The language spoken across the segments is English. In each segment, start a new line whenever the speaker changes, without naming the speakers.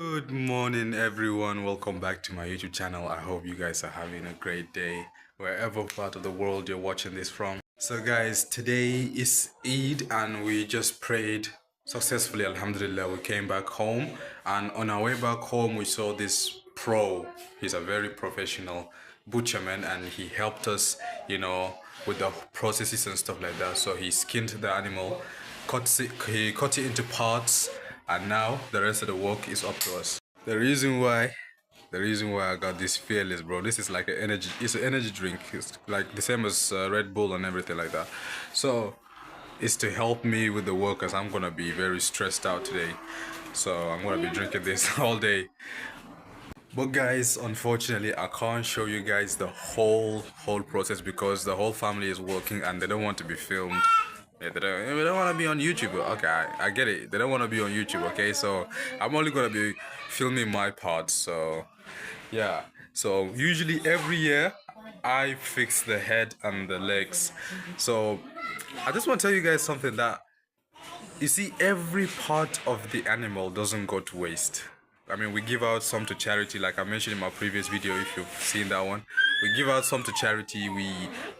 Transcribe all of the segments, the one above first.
Good morning, everyone. Welcome back to my YouTube channel. I hope you guys are having a great day wherever part of the world you're watching this from. So, guys, today is Eid and we just prayed successfully. Alhamdulillah, we came back home, and on our way back home, we saw this pro. He's a very professional butcherman, and he helped us, with the processes and stuff like that. So he skinned the animal, he cut it into parts, and now the rest of the work is up to us. The reason why I got this fearless, bro, this is like it's an energy drink. It's like the same as Red Bull and everything like that. So it's to help me with the work, as I'm gonna be very stressed out today. So I'm gonna be drinking this all day. But guys, unfortunately, I can't show you guys the whole process because the whole family is working and they don't want to be filmed. Yeah, they don't want to be on YouTube. Okay, I get it. They don't want to be on YouTube. Okay, so I'm only gonna be filming my part. So yeah. So usually every year I fix the head and the legs. So I just want to tell you guys something that you see, every part of the animal doesn't go to waste. I mean, we give out some to charity, like I mentioned in my previous video, if you've seen that one. We give out some to charity, we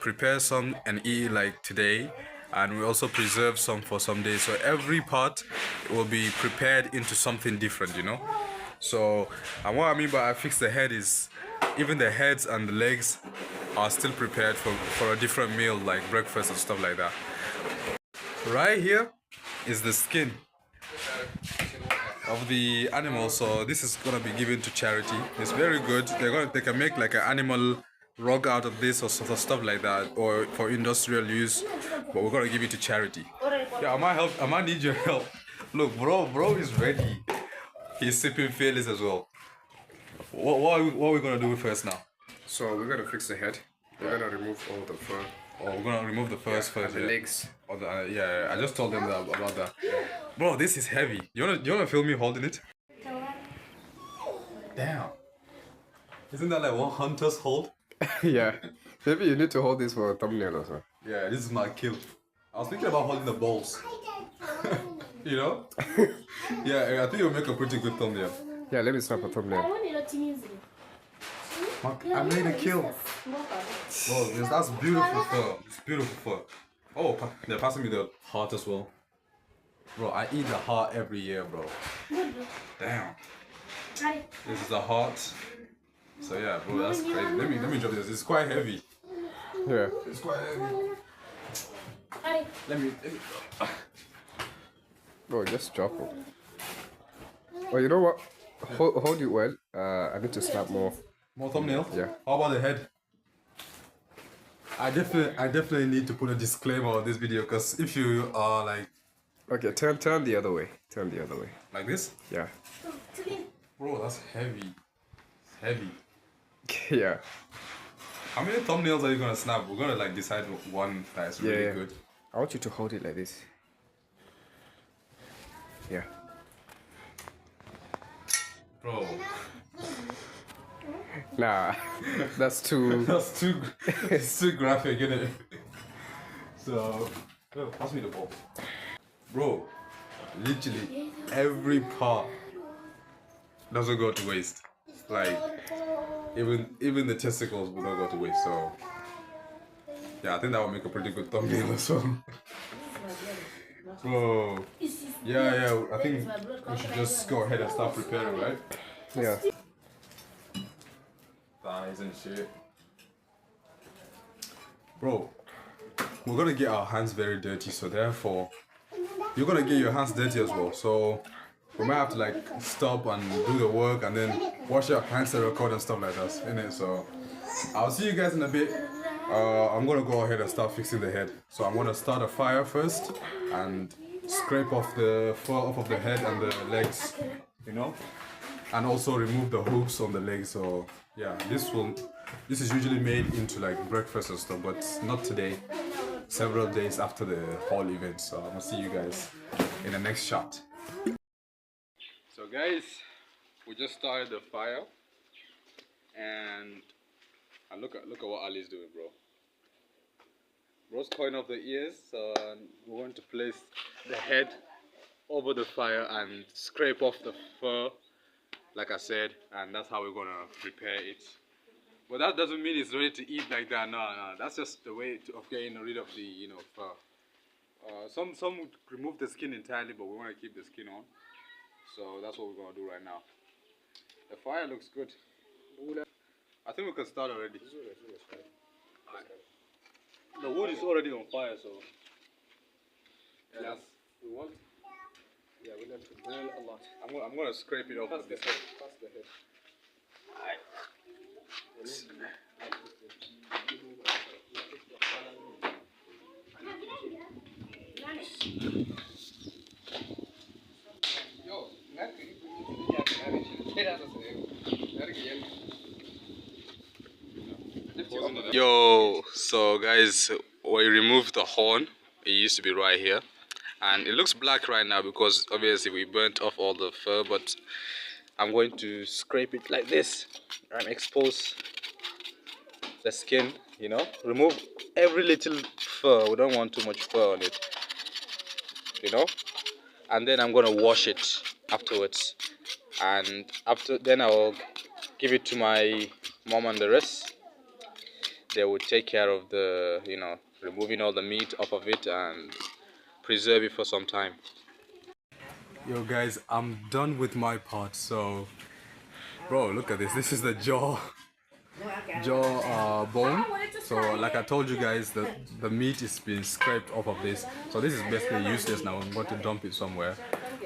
prepare some and eat like today, and we also preserve some for some days. So every part will be prepared into something different. So, and what I mean by I fix the head is, even the heads and the legs are still prepared for a different meal, like breakfast and stuff like that. Right here is the skin of the animal, so this is gonna be given to charity. It's very good. They can make like an animal rug out of this or sort of stuff like that, or for industrial use, but we're gonna give it to charity. Yeah, I might need your help. Look, bro is ready. He's sipping fearless as well. What are we gonna do first now?
So we're gonna fix the head. We're gonna remove all the fur.
Oh, we're gonna remove the first,
and the legs.
Or the, yeah, I just told them about that. Bro, this is heavy. You wanna film me holding it? Damn. Isn't that like what hunters hold?
Yeah. Maybe you need to hold this for a thumbnail or so.
Yeah, this is my kill. I was thinking about holding the balls. you know? Yeah, I think it'll make a pretty good thumbnail.
Yeah, let me snap a thumbnail.
I made a kill. Bro, that's beautiful fur. It's beautiful fur. Oh, they're passing me the heart as well. Bro, I eat the heart every year, bro. Damn. This is the heart. So yeah, bro, that's crazy. Let me drop this. It's quite heavy.
Yeah.
It's quite heavy. Let me.
Oh, just drop it. Oh, you know what? Hold it well. I need to snap more.
More thumbnail?
Yeah.
How about the head? I definitely need to put a disclaimer on this video, because if you are like...
Okay, turn the other way. Turn the other way.
Like this?
Yeah.
Bro, that's heavy. It's heavy.
Yeah.
How many thumbnails are you gonna snap? We're gonna like decide one that's really good.
I want you to hold it like this. Yeah.
Bro.
Nah, that's too...
It's too graphic, isn't it? So, pass me the ball. Bro, literally every part doesn't go to waste. Like, even the testicles will not go to waste. So, yeah, I think that would make a pretty good thumbnail as well. Bro, yeah, I think we should just go ahead and start preparing, right?
Yeah.
Thighs and shit. Bro, we're gonna get our hands very dirty, so therefore you're gonna get your hands dirty as well. So we might have to like stop and do the work and then wash your hands and record and stuff like that, innit? So I'll see you guys in a bit. I'm gonna go ahead and start fixing the head. So I'm gonna start a fire first and scrape off the fur off of the head and the legs, and also remove the hooves on the legs. So yeah, this is usually made into like breakfast and stuff, but not today. Several days after the whole event. So I'm gonna see you guys in the next shot. So guys, we just started the fire, and look at what Ali's doing, bro. Bro's cutting off the ears, so we're going to place the head over the fire and scrape off the fur like I said, and that's how we're gonna prepare it. But that doesn't mean it's ready to eat like that. No, that's just the way of getting rid of the fur. Some would remove the skin entirely, but we want to keep the skin on. So that's what we're gonna do right now. The fire looks good. I think we can start already. The wood is already on fire, so
Yes. We want. Yeah, we need to boil a lot.
I'm gonna scrape it off with this one.
Pass the head. Yo,
Yo, so guys, we removed the horn. It used to be right here, and it looks black right now because obviously we burnt off all the fur. But I'm going to scrape it like this and expose the skin. Remove every little fur. We don't want too much fur on it. And then I'm gonna wash it afterwards, and then I'll give it to my mom and the rest. They will take care of the removing all the meat off of it and preserve it for some time. Yo guys, I'm done with my part. So bro, look at this is the jaw bone. So like I told you guys, the meat is being scraped off of this, so this is basically useless now. I'm going to dump it somewhere,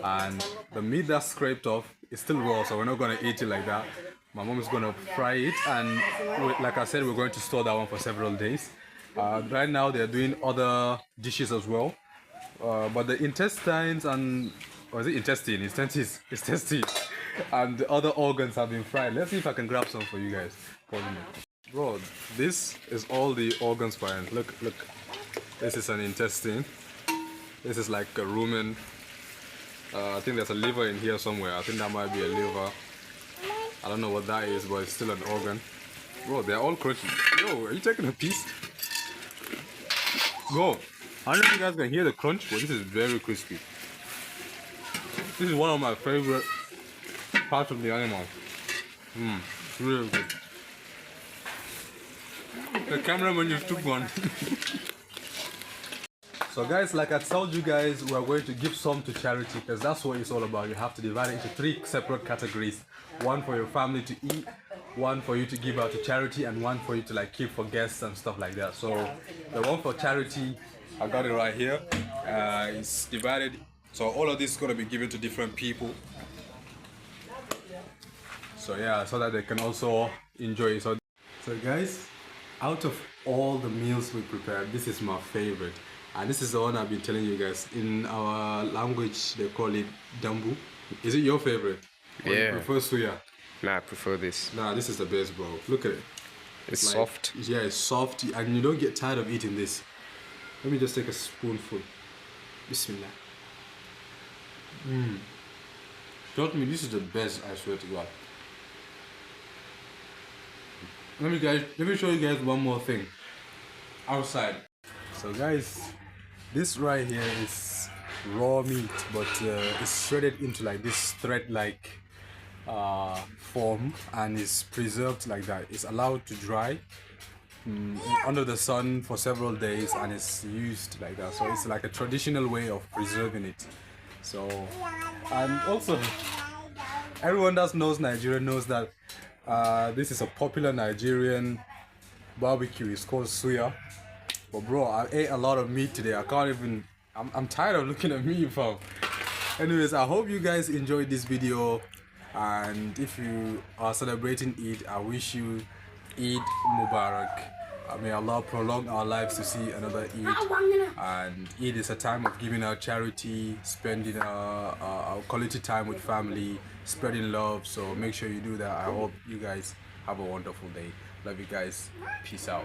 and the meat that's scraped off is still raw, so we're not going to eat it like that. My mom is going to fry it, and like I said, we're going to store that one for several days. Right now they're doing other dishes as well, but the intestines and intestine and the other organs have been fried. Let's see if I can grab some for you guys. Bro, this is all the organs fried. Look. This is an intestine. This is like a rumen. I think there's a liver in here somewhere. I think that might be a liver. I don't know what that is, but it's still an organ. Bro, they're all crunchy. Yo, are you taking a piece? Bro, I don't know if you guys can hear the crunch, but this is very crispy. This is one of my favorite parts of the animal. It's really good. The cameraman just took one. So guys, like I told you guys, we are going to give some to charity, because that's what it's all about. You have to divide it into 3 separate categories. One for your family to eat, one for you to give out to charity, and one for you to like keep for guests and stuff like that. So the one for charity, I got it right here. It's divided, so all of this is going to be given to different people. So yeah, so that they can also enjoy it. So guys, out of all the meals we prepared, this is my favorite, and this is the one I've been telling you guys. In our language they call it dambu. Is it your favorite? Or
Yeah.
you prefer suya?
Nah, I prefer this.
Nah, this is the best, bro. Look at it.
It's
Like,
soft.
yeah, it's soft, and you don't get tired of eating this. Let me just take a spoonful. Bismillah. Trust me, this is the best, I swear to God. Let me show you guys one more thing outside. So guys, this right here is raw meat, but it's shredded into like this thread-like form, and is preserved like that. It's allowed to dry under the sun for several days, and it's used like that. So it's like a traditional way of preserving it. So, and also everyone that knows Nigeria knows that this is a popular Nigerian barbecue. It's called suya. But bro, I ate a lot of meat today. I can't even, I'm tired of looking at me, fam. Anyways, I hope you guys enjoyed this video, and if you are celebrating Eid, I wish you Eid Mubarak. May Allah prolong our lives to see another Eid. And Eid is a time of giving out charity, spending our quality time with family, spreading love. So make sure you do that. I hope you guys have a wonderful day. Love you guys. Peace out.